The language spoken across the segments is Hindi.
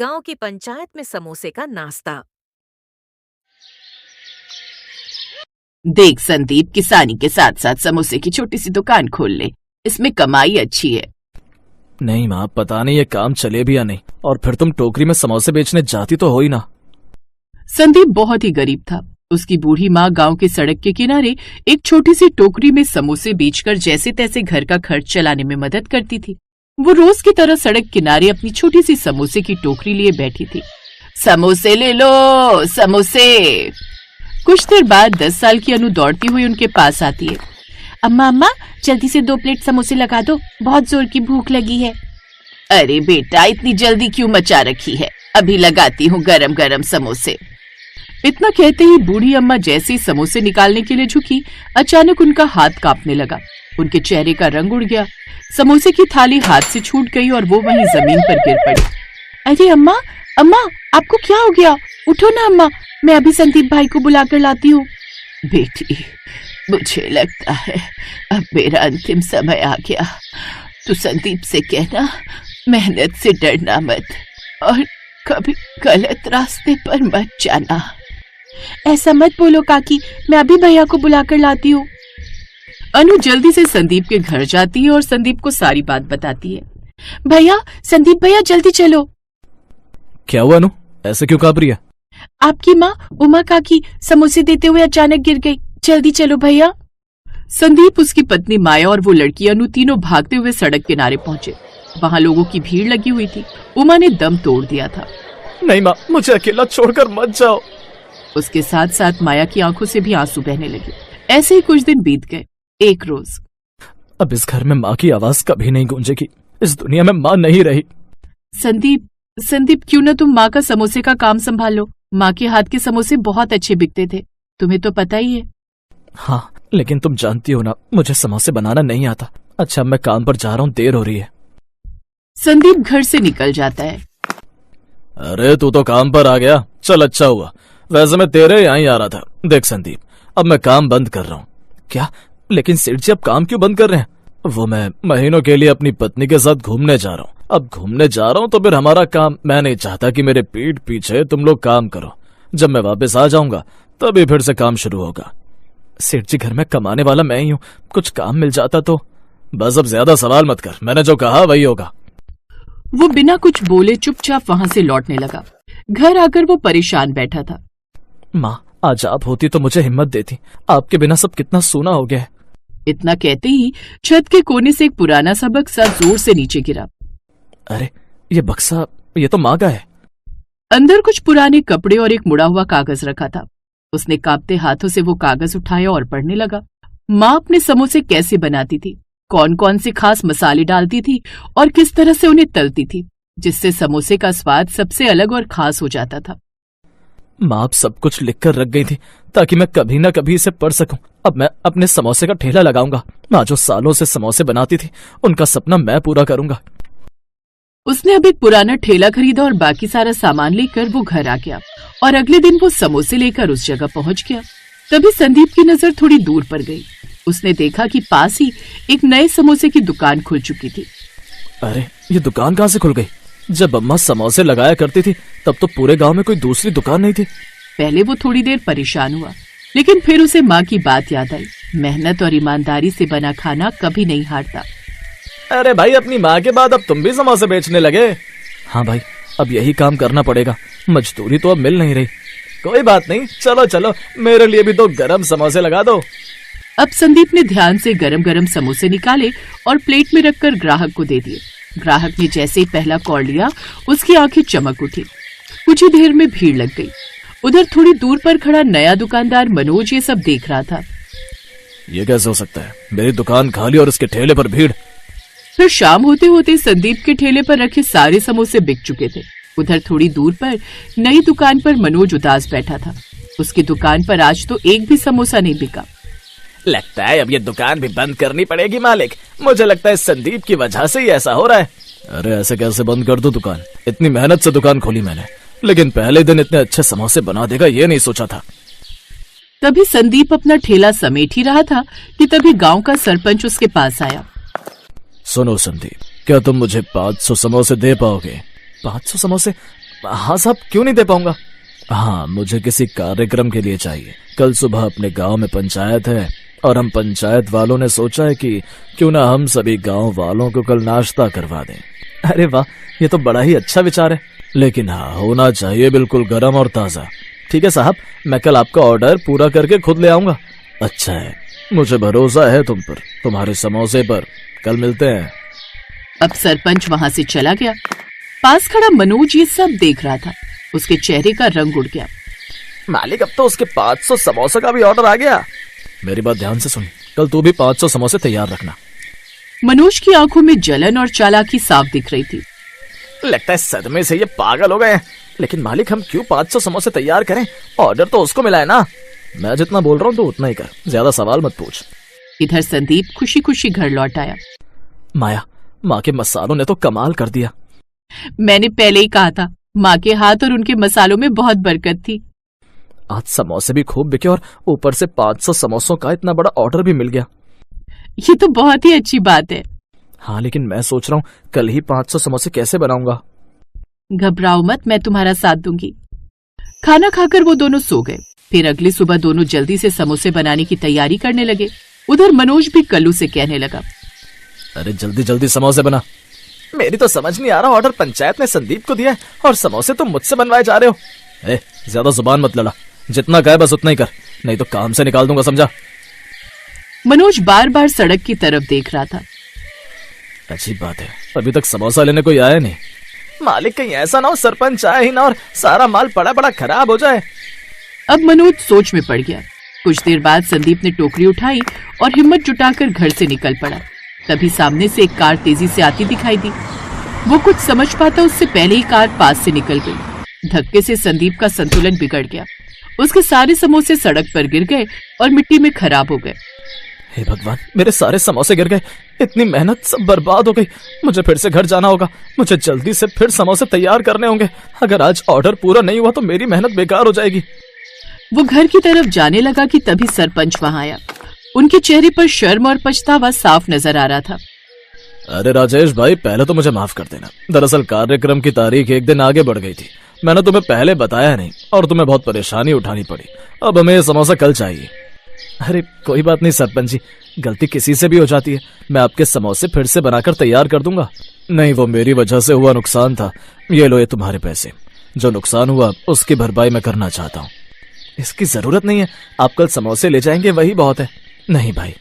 गांव की पंचायत में समोसे का नाश्ता। देख संदीप, किसानी के साथ साथ समोसे की छोटी सी दुकान खोल ले, इसमें कमाई अच्छी है। नहीं माँ, पता नहीं ये काम चले भी या नहीं। और फिर तुम टोकरी में समोसे बेचने जाती तो हो ही ना। संदीप बहुत ही गरीब था। उसकी बूढ़ी माँ गांव के सड़क के किनारे एक छोटी सी टोकरी में समोसे बेचकर जैसे तैसे घर का खर्च चलाने में मदद करती थी। वो रोज की तरह सड़क किनारे अपनी छोटी सी समोसे की टोकरी लिए बैठी थी। समोसे ले लो, समोसे। कुछ देर बाद 10 साल की अनु दौड़ती हुई उनके पास आती है। अम्मा अम्मा, जल्दी से 2 प्लेट समोसे लगा दो, बहुत जोर की भूख लगी है। अरे बेटा, इतनी जल्दी क्यों मचा रखी है, अभी लगाती हूँ गरम गरम समोसे। इतना कहते ही बूढ़ी अम्मा जैसे ही समोसे निकालने के लिए झुकी, अचानक उनका हाथ कांपने लगा। उनके चेहरे का रंग उड़ गया। समोसे की थाली हाथ से छूट गई और वो वहीं जमीन पर गिर पड़ी। अरे अम्मा अम्मा, आपको क्या हो गया? उठो ना अम्मा, मैं अभी संदीप भाई को बुला कर लाती हूँ। बेटी, मुझे लगता है अब मेरा अंतिम समय आ गया। तू संदीप से कहना मेहनत से डरना मत और कभी गलत रास्ते पर मत जाना। ऐसा मत बोलो काकी, मैं अभी भैया को बुला कर लाती हूँ। अनु जल्दी से संदीप के घर जाती है और संदीप को सारी बात बताती है। भैया, संदीप भैया, जल्दी चलो। क्या हुआ अनु, ऐसे क्यों कांप रही है? आपकी माँ उमा काकी समोसे देते हुए अचानक गिर गई, जल्दी चलो भैया। संदीप, उसकी पत्नी माया और वो लड़की अनु तीनों भागते हुए सड़क किनारे पहुंचे। वहाँ लोगों की भीड़ लगी हुई थी। उमा ने दम तोड़ दिया था। नहीं माँ, मुझे अकेला छोड़कर मत जाओ। उसके साथ साथ माया की आंखों से भी आंसू बहने लगे। ऐसे ही कुछ दिन बीत गए। एक रोज, अब इस घर में माँ की आवाज कभी नहीं गूंजेगी। इस दुनिया में माँ नहीं रही। संदीप, क्यों न तुम माँ का समोसे का काम संभाल लो। माँ के हाथ के समोसे बहुत अच्छे बिकते थे, तुम्हें तो पता ही है। हाँ, लेकिन तुम जानती हो ना, मुझे समोसे बनाना नहीं आता। अच्छा, मैं काम पर जा रहा हूँ, देर हो रही है। संदीप घर से निकल जाता है। अरे तू तो काम पर आ गया, चल अच्छा हुआ। वैसे मैं तेरे यहाँ ही आ रहा था। देख संदीप, अब मैं काम बंद कर रहा हूँ। क्या? लेकिन सेठ जी अब काम क्यों बंद कर रहे हैं? वो मैं महीनों के लिए अपनी पत्नी के साथ घूमने जा रहा हूँ। अब घूमने जा रहा हूँ तो फिर हमारा काम, मैं नहीं चाहता कि मेरे पीठ पीछे तुम लोग काम करो। जब मैं वापस आ जाऊंगा तभी फिर से काम शुरू होगा। सेठ जी, घर में कमाने वाला मैं ही हूँ, कुछ काम मिल जाता तो। बस अब ज्यादा सवाल मत कर, मैंने जो कहा वही होगा। वो बिना कुछ बोले चुपचाप वहाँ से लौटने लगा। घर आकर वो परेशान बैठा था। माँ, आज आप होती तो मुझे हिम्मत देती। आपके बिना सब कितना सूना हो गया है। इतना कहते ही छत के कोने से एक पुराना सा बक्सा जोर से नीचे गिरा। अरे ये बक्सा, ये तो माँ का है। अंदर कुछ पुराने कपड़े और एक मुड़ा हुआ कागज रखा था। उसने कांपते हाथों से वो कागज उठाया और पढ़ने लगा। माँ अपने समोसे कैसे बनाती थी, कौन कौन से खास मसाले डालती थी और किस तरह से उन्हें तलती थी, जिससे समोसे का स्वाद सबसे अलग और खास हो जाता था। माँ अब सब कुछ लिखकर रख गई थी ताकि मैं कभी न कभी इसे पढ़ सकूं। अब मैं अपने समोसे का ठेला लगाऊंगा। माँ जो सालों से समोसे बनाती थी, उनका सपना मैं पूरा करूंगा। उसने अब एक पुराना ठेला खरीदा और बाकी सारा सामान लेकर वो घर आ गया और अगले दिन वो समोसे लेकर उस जगह पहुंच गया। तभी संदीप की नजर थोड़ी दूर पर गई। उसने देखा कि पास ही एक नए समोसे की दुकान खुल चुकी थी। अरे ये दुकान कहाँ से खुल गई? जब अम्मा समोसे लगाया करती थी तब तो पूरे गांव में कोई दूसरी दुकान नहीं थी। पहले वो थोड़ी देर परेशान हुआ, लेकिन फिर उसे माँ की बात याद आई। मेहनत और ईमानदारी से बना खाना कभी नहीं हारता। अरे भाई, अपनी माँ के बाद अब तुम भी समोसे बेचने लगे? हाँ भाई, अब यही काम करना पड़ेगा। मजदूरी तो अब मिल नहीं रही। कोई बात नहीं, चलो चलो, मेरे लिए भी 2 गरम समोसे लगा दो। अब संदीप ने ध्यान से गरम गरम समोसे निकाले और प्लेट में रखकर ग्राहक को दे दिए। ग्राहक ने जैसे ही पहला कौड़ लिया, उसकी आंखें चमक उठी। कुछ ही देर में भीड़ लग गई। उधर थोड़ी दूर पर खड़ा नया दुकानदार मनोज ये सब देख रहा था। ये कैसे हो सकता है? मेरी दुकान खाली और उसके ठेले पर भीड़। फिर शाम होते होते संदीप के ठेले पर रखे सारे समोसे बिक चुके थे। उधर थोड़ी दूर पर नई दुकान पर मनोज उदास बैठा था। उसकी दुकान पर आज तो एक भी समोसा नहीं बिका। लगता है अब ये दुकान भी बंद करनी पड़ेगी मालिक। मुझे लगता है संदीप की वजह से ही ऐसा हो रहा है। अरे ऐसे कैसे बंद कर दो दुकान? इतनी मेहनत से दुकान खोली मैंने, लेकिन पहले दिन इतने अच्छे समोसे बना देगा ये नहीं सोचा था। तभी संदीप अपना ठेला समेट ही रहा था कि तभी गांव का सरपंच उसके पास आया। सुनो संदीप, क्या तुम मुझे 500 समोसे दे पाओगे? 500 समोसे? हाँ साहब, क्यों नहीं दे पाऊंगा। हाँ, मुझे किसी कार्यक्रम के लिए चाहिए। कल सुबह अपने गांव में पंचायत है और हम पंचायत वालों ने सोचा है कि क्यों ना हम सभी गांव वालों को कल नाश्ता करवा दें। अरे वाह, ये तो बड़ा ही अच्छा विचार है, लेकिन हाँ, होना चाहिए बिल्कुल गर्म और ताजा। ठीक है साहब, मैं कल आपका ऑर्डर पूरा करके खुद ले आऊंगा। अच्छा है, मुझे भरोसा है तुम पर, तुम्हारे समोसे पर। कल मिलते हैं। अब सरपंच वहां से चला गया। पास खड़ा मनोज ये सब देख रहा था। उसके चेहरे का रंग उड़ गया। मालिक, अब तो उसके 500 समोसे का भी ऑर्डर आ गया। मेरी बात ध्यान से सुन, कल तू भी 500 समोसे तैयार रखना। मनोज की आंखों में जलन और चालाकी साफ दिख रही थी। लगता है सदमे से ये पागल हो गए हैं। लेकिन मालिक, हम क्यों 500 समोसे तैयार करें? ऑर्डर तो उसको मिला है ना। मैं जितना बोल रहा हूँ तो उतना ही कर, ज्यादा सवाल मत पूछ। इधर संदीप खुशी खुशी घर लौट आया। माया, माँ के मसालों ने तो कमाल कर दिया। मैंने पहले ही कहा था, माँ के हाथ और उनके मसालों में बहुत बरकत थी। आज समोसे भी खूब बिके और ऊपर से 500 समोसों का इतना बड़ा ऑर्डर भी मिल गया। ये तो बहुत ही अच्छी बात है। हाँ, लेकिन मैं सोच रहा हूँ कल ही 500 समोसे कैसे बनाऊंगा। घबराओ मत, मैं तुम्हारा साथ दूंगी। खाना खाकर वो दोनों सो गए। फिर अगली सुबह दोनों जल्दी से समोसे बनाने की तैयारी करने लगे। उधर मनोज भी कल्लू से कहने लगा, अरे जल्दी जल्दी समोसे बना। मेरी तो समझ नहीं आ रहा, ऑर्डर पंचायत ने संदीप को दिया है और समोसे तुम मुझसे बनवाए जा रहे हो। ज्यादा जुबान मत लड़ा, जितना कहे बस उतना ही कर, नहीं तो काम से निकाल दूंगा, समझा। मनोज बार बार सड़क की तरफ देख रहा था। अच्छी बात है, अभी तक समोसा लेने कोई आया नहीं। मालिक, कहीं ऐसा ना हो सरपंच आए ही ना और सारा माल पड़ा पड़ा खराब हो जाए। अब मनोज सोच में पड़ गया। कुछ देर बाद संदीप ने टोकरी उठाई और हिम्मत जुटाकर घर से निकल पड़ा। तभी सामने से एक कार तेजी से आती दिखाई दी। वो कुछ समझ पाता उससे पहले ही कार पास से निकल गई। धक्के से संदीप का संतुलन बिगड़ गया। उसके सारे समोसे सड़क पर गिर गए और मिट्टी में खराब हो गए। हे भगवान, मेरे सारे समोसे गिर गए, इतनी मेहनत सब बर्बाद हो गई। मुझे फिर से घर जाना होगा, मुझे जल्दी से फिर समोसे तैयार करने होंगे। अगर आज ऑर्डर पूरा नहीं हुआ तो मेरी मेहनत बेकार हो जाएगी। वो घर की तरफ जाने लगा कि तभी सरपंच वहां आया। उनके चेहरे पर शर्म और पछतावा साफ नजर आ रहा था। अरे राजेश भाई, पहले तो मुझे माफ कर देना। दरअसल कार्यक्रम की तारीख एक दिन आगे बढ़ गई थी, मैंने तुम्हें पहले बताया नहीं और तुम्हें बहुत परेशानी उठानी पड़ी। अब हमें ये समोसा कल चाहिए। अरे कोई बात नहीं सरपंच जी, गलती किसी से भी हो जाती है। मैं आपके समोसे फिर से बनाकर तैयार कर दूंगा। नहीं, वो मेरी वजह से हुआ नुकसान था। ये लो, ये तुम्हारे पैसे। जो नुकसान हुआ उसकी भरपाई मैं करना चाहता हूँ। इसकी जरूरत नहीं है, आप कल समोसे ले जाएंगे वही बहुत है। नहीं भाई,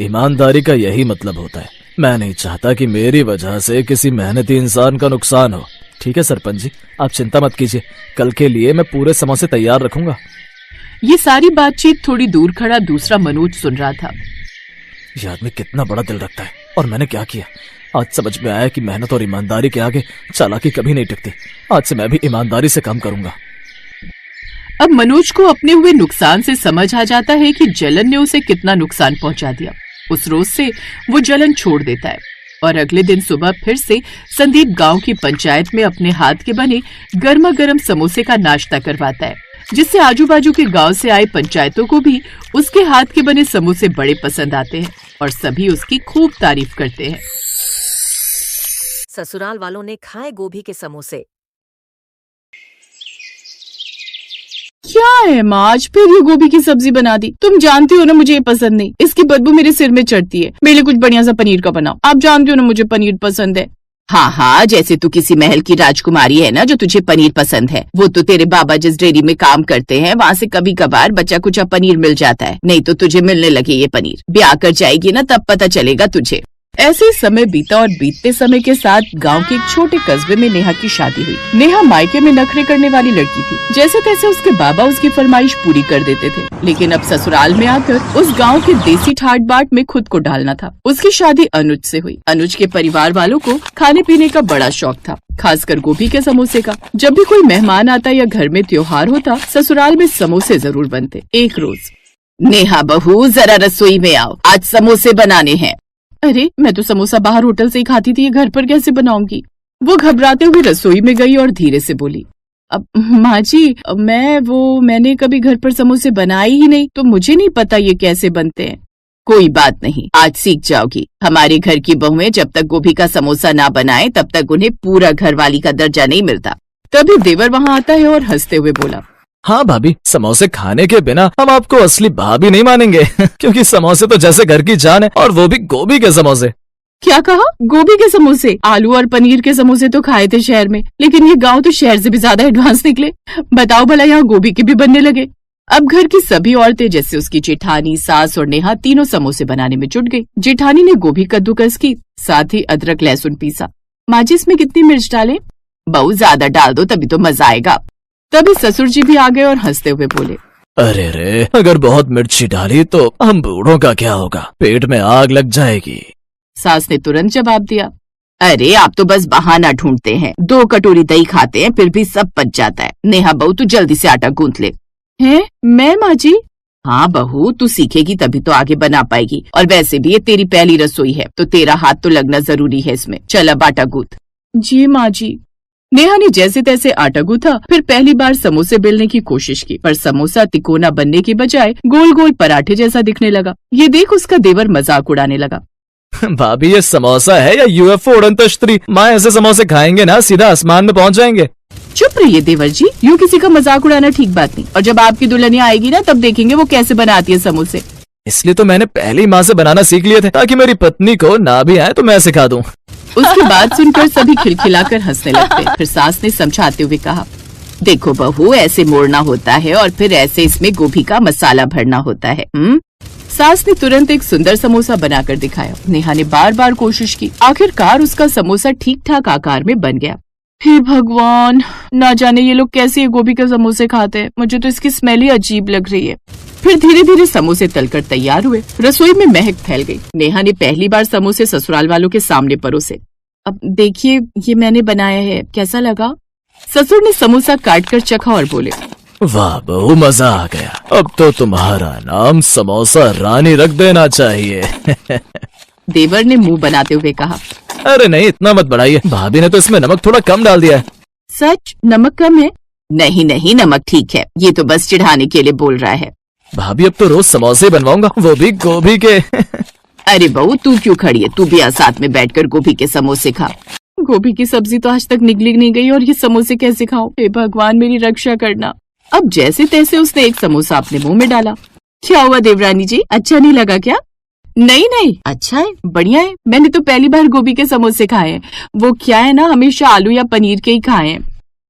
ईमानदारी का यही मतलब होता है। मैं नहीं चाहता कि मेरी वजह से किसी मेहनती इंसान का नुकसान हो। ठीक है सरपंच जी, आप चिंता मत कीजिए, कल के लिए मैं पूरे समोसे तैयार रखूंगा। ये सारी बातचीत थोड़ी दूर खड़ा दूसरा मनोज सुन रहा था। ये आदमी कितना बड़ा दिल रखता है और मैंने क्या किया। आज समझ में आया कि मेहनत और ईमानदारी के आगे चालाकी कभी नहीं टिकती। आज से मैं भी ईमानदारी से काम करूंगा। अब मनोज को अपने हुए नुकसान से समझ आ जाता है कि जलन ने उसे कितना नुकसान पहुंचा दिया। उस रोज से वो जलन छोड़ देता है और अगले दिन सुबह फिर से संदीप गांव की पंचायत में अपने हाथ के बने गर्मा गर्म समोसे का नाश्ता करवाता है, जिससे आजू बाजू के गांव से आए पंचायतों को भी उसके हाथ के बने समोसे बड़े पसंद आते हैं और सभी उसकी खूब तारीफ करते हैं। ससुराल वालों ने खाए गोभी के समोसे। क्या है माँ, आज फिर ये गोभी की सब्जी बना दी? तुम जानती हो ना मुझे ये पसंद नहीं, इसकी बदबू मेरे सिर में चढ़ती है। मेरे लिए कुछ बढ़िया सा पनीर का बनाओ, आप जानती हो ना मुझे पनीर पसंद है। हाँ हाँ, जैसे तू किसी महल की राजकुमारी है ना जो तुझे पनीर पसंद है। वो तो तेरे बाबा जिस डेयरी में काम करते हैं वहाँ से कभी कभार बचा कुचा पनीर मिल जाता है, नहीं तो तुझे मिलने लगे ये पनीर। ब्याह कर जाएगी ना तब पता चलेगा तुझे। ऐसे ही समय बीता और बीतते समय के साथ गांव के एक छोटे कस्बे में नेहा की शादी हुई। नेहा मायके में नखरे करने वाली लड़की थी। जैसे तैसे उसके बाबा उसकी फरमाइश पूरी कर देते थे, लेकिन अब ससुराल में आकर उस गांव के देसी ठाट बाट में खुद को डालना था। उसकी शादी अनुज से हुई। अनुज के परिवार वालों को खाने पीने का बड़ा शौक था, खासकर गोभी के समोसे का। जब भी कोई मेहमान आता या घर में त्योहार होता, ससुराल में समोसे जरूर बनते। एक रोज, नेहा बहू जरा रसोई में आओ, आज समोसे बनाने हैं। अरे मैं तो समोसा बाहर होटल से ही खाती थी, ये घर पर कैसे बनाऊंगी? वो घबराते हुए रसोई में गई और धीरे से बोली, अब माँ जी, मैंने कभी घर पर समोसे बनाए ही नहीं, तो मुझे नहीं पता ये कैसे बनते हैं। कोई बात नहीं, आज सीख जाओगी। हमारे घर की बहुएं जब तक गोभी का समोसा ना बनाए तब तक उन्हें पूरा घरवाली का दर्जा नहीं मिलता। तभी देवर वहाँ आता है और हंसते हुए बोला, हाँ भाभी, समोसे खाने के बिना हम आपको असली भाभी नहीं मानेंगे क्योंकि समोसे तो जैसे घर की जान है, और वो भी गोभी के समोसे। क्या कहा? गोभी के समोसे? आलू और पनीर के समोसे तो खाए थे शहर में, लेकिन ये गांव तो शहर से भी ज्यादा एडवांस निकले। बताओ भला, यहाँ गोभी के भी बनने लगे। अब घर की सभी औरतें जैसे उसकी जेठानी, सास और नेहा तीनों समोसे बनाने में जुट गई। जेठानी ने गोभी कद्दूकस की, साथ ही अदरक लहसुन पीसा। माँ जी, इसमें कितनी मिर्च डालें? बहुत ज्यादा डाल दो, तभी तो मजा आएगा। तभी ससुर जी भी आ गए और हंसते हुए बोले, अरे रे, अगर बहुत मिर्ची डाली तो हम बूढ़ों का क्या होगा, पेट में आग लग जाएगी। सास ने तुरंत जवाब दिया, अरे आप तो बस बहाना ढूंढते हैं। 2 कटोरी दही खाते हैं, फिर भी सब पच जाता है। नेहा बहू, तू जल्दी से आटा गूंथ ले। हैं? मैं माँ जी? हाँ बहू, तू सीखेगी तभी तो आगे बना पाएगी। और वैसे भी ये तेरी पहली रसोई है, तो तेरा हाथ तो लगना जरूरी है इसमें। चल अब आटा गूंथ। जी माँ जी। नेहा ने जैसे तैसे आटा गूथा, फिर पहली बार समोसे बेलने की कोशिश की, पर समोसा तिकोना बनने की बजाय गोल गोल पराठे जैसा दिखने लगा। ये देख उसका देवर मजाक उड़ाने लगा। भाभी, ये समोसा है या यूएफओ उड़न तश्तरी? माँ ऐसे समोसे खाएंगे ना सीधा आसमान में पहुँच जाएंगे। चुप रहिए देवर जी, यूँ किसी का मजाक उड़ाना ठीक बात नहीं। और जब आपकी दुल्हनिया आएगी ना, तब देखेंगे वो कैसे बनाती है समोसे। इसलिए तो मैंने पहली माँ से बनाना सीख लिए थे, ताकि मेरी पत्नी को ना भी आए तो मैं सिखा दूं। उसकी बात सुनकर सभी खिलखिलाकर हंसने लगते। फिर सास ने समझाते हुए कहा, देखो बहू, ऐसे मोड़ना होता है और फिर ऐसे इसमें गोभी का मसाला भरना होता है। सास ने तुरंत एक सुंदर समोसा बनाकर दिखाया। नेहा ने बार बार कोशिश की, आखिरकार उसका समोसा ठीक ठाक आकार में बन गया। हे भगवान, ना जाने ये लोग कैसे गोभी के समोसे खाते हैं। मुझे तो इसकी स्मेल ही अजीब लग रही है। फिर धीरे धीरे समोसे तलकर तैयार हुए। रसोई में महक फैल गई। नेहा ने पहली बार समोसे ससुराल वालों के सामने परोसे। अब देखिए, ये मैंने बनाया है, कैसा लगा? ससुर ने समोसा काटकर चखा और बोले, वाह बहू, मजा आ गया। अब तो तुम्हारा नाम समोसा रानी रख देना चाहिए। देवर ने मुंह बनाते हुए कहा, अरे नहीं, इतना मत बढ़ाइए, भाभी ने तो इसमें नमक थोड़ा कम डाल दिया है। सच? नमक कम है? नहीं नहीं, नमक ठीक है, ये तो बस चिढ़ाने के लिए बोल रहा है। भाभी, अब तो रोज समोसे बनवाऊंगा, वो भी गोभी के। अरे बहू, तू क्यों खड़ी है? तू भी आज साथ में बैठकर गोभी के समोसे खा। गोभी की सब्जी तो आज तक निकली नहीं गई और ये समोसे कैसे खाऊं? हे भगवान, मेरी रक्षा करना। अब जैसे तैसे उसने एक समोसा अपने मुंह में डाला। क्या हुआ देवरानी जी, अच्छा नहीं लगा क्या? नहीं नहीं, अच्छा है, बढ़िया है। मैंने तो पहली बार गोभी के समोसे खाए हैं। वो क्या है ना, हमेशा आलू या पनीर के ही खाए हैं।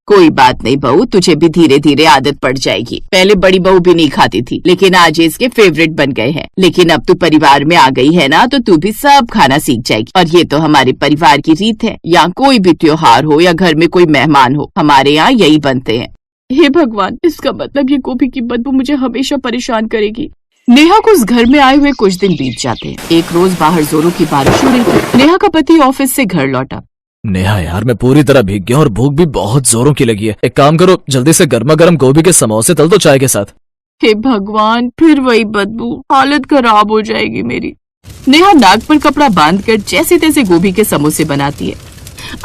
कोई बात नहीं बहू, तुझे भी धीरे धीरे आदत पड़ जाएगी। पहले बड़ी बहू भी नहीं खाती थी, लेकिन आज इसके फेवरेट बन गए हैं। लेकिन अब तू परिवार में आ गई है ना, तो तू भी सब खाना सीख जाएगी। और ये तो हमारे परिवार की रीत है। यहाँ कोई भी त्योहार हो या घर में कोई मेहमान हो, हमारे यहाँ यही बनते हैं। हे भगवान, इसका मतलब ये गोभी की बदबू मुझे हमेशा परेशान करेगी। नेहा को उस घर में आए हुए कुछ दिन बीत जाते हैं। एक रोज बाहर जोरों की बारिश हो रही थी। नेहा का पति ऑफिस से घर लौटा। नेहा यार, मैं पूरी तरह भीग गया और भूख भी बहुत जोरों की लगी है। एक काम करो, जल्दी से गर्मा गर्म गोभी के समोसे तल दो चाय के साथ। हे भगवान, फिर वही बदबू, हालत खराब हो जाएगी मेरी। नेहा नाक पर कपड़ा बांधकर जैसे तैसे गोभी के समोसे बनाती है।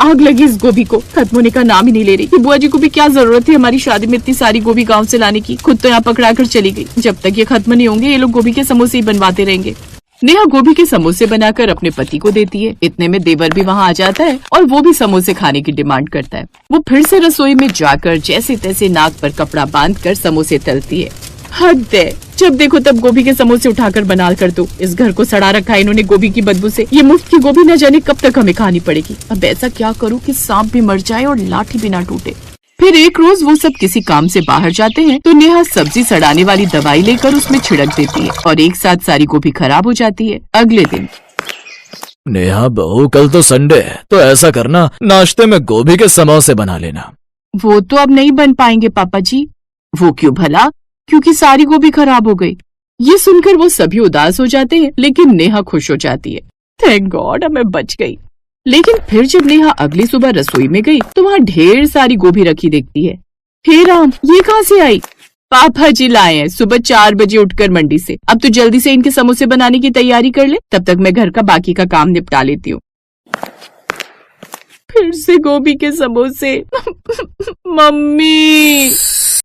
आग लगी इस गोभी को, खत्म होने का नाम ही नहीं ले रही। कि बुआ जी को भी क्या जरूरत थी हमारी शादी में इतनी सारी गोभी गांव से लाने की। खुद तो यहाँ पकड़ा कर चली गई। जब तक ये खत्म नहीं होंगे, ये लोग गोभी के समोसे ही बनवाते रहेंगे। नेहा गोभी के समोसे बनाकर अपने पति को देती है। इतने में देवर भी वहाँ आ जाता है और वो भी समोसे खाने की डिमांड करता है। वो फिर से रसोई में जाकर जैसे तैसे नाक पर कपड़ा बांधकर समोसे तलती है। हद है, जब देखो तब गोभी के समोसे उठाकर बना कर दो। इस घर को सड़ा रखा है इन्होंने गोभी की बदबू से। ये मुफ्त की गोभी न जाने कब तक हमें खानी पड़ेगी। अब ऐसा क्या करूँ कि सांप भी मर जाए और लाठी भी ना टूटे। फिर एक रोज वो सब किसी काम से बाहर जाते हैं तो नेहा सब्जी सड़ाने वाली दवाई लेकर उसमें छिड़क देती है और एक साथ सारी गोभी खराब हो जाती है। अगले दिन, नेहा बहू, कल तो संडे है, तो ऐसा करना, नाश्ते में गोभी के समोसे बना लेना। वो तो अब नहीं बन पाएंगे पापा जी। वो क्यों भला? क्योंकि सारी गोभी खराब हो गई। ये सुनकर वो सभी उदास हो जाते हैं, लेकिन नेहा खुश हो जाती है। थैंक गॉड, अब मैं बच गई। लेकिन फिर जब नेहा अगली सुबह रसोई में गई तो वहाँ ढेर सारी गोभी रखी दिखती है। हे राम, ये कहाँ से आई? पापा जी लाए हैं सुबह 4 बजे उठकर मंडी से। अब तो जल्दी से इनके समोसे बनाने की तैयारी कर ले, तब तक मैं घर का बाकी का काम निपटा लेती हूँ। फिर से गोभी के समोसे। मम्मी।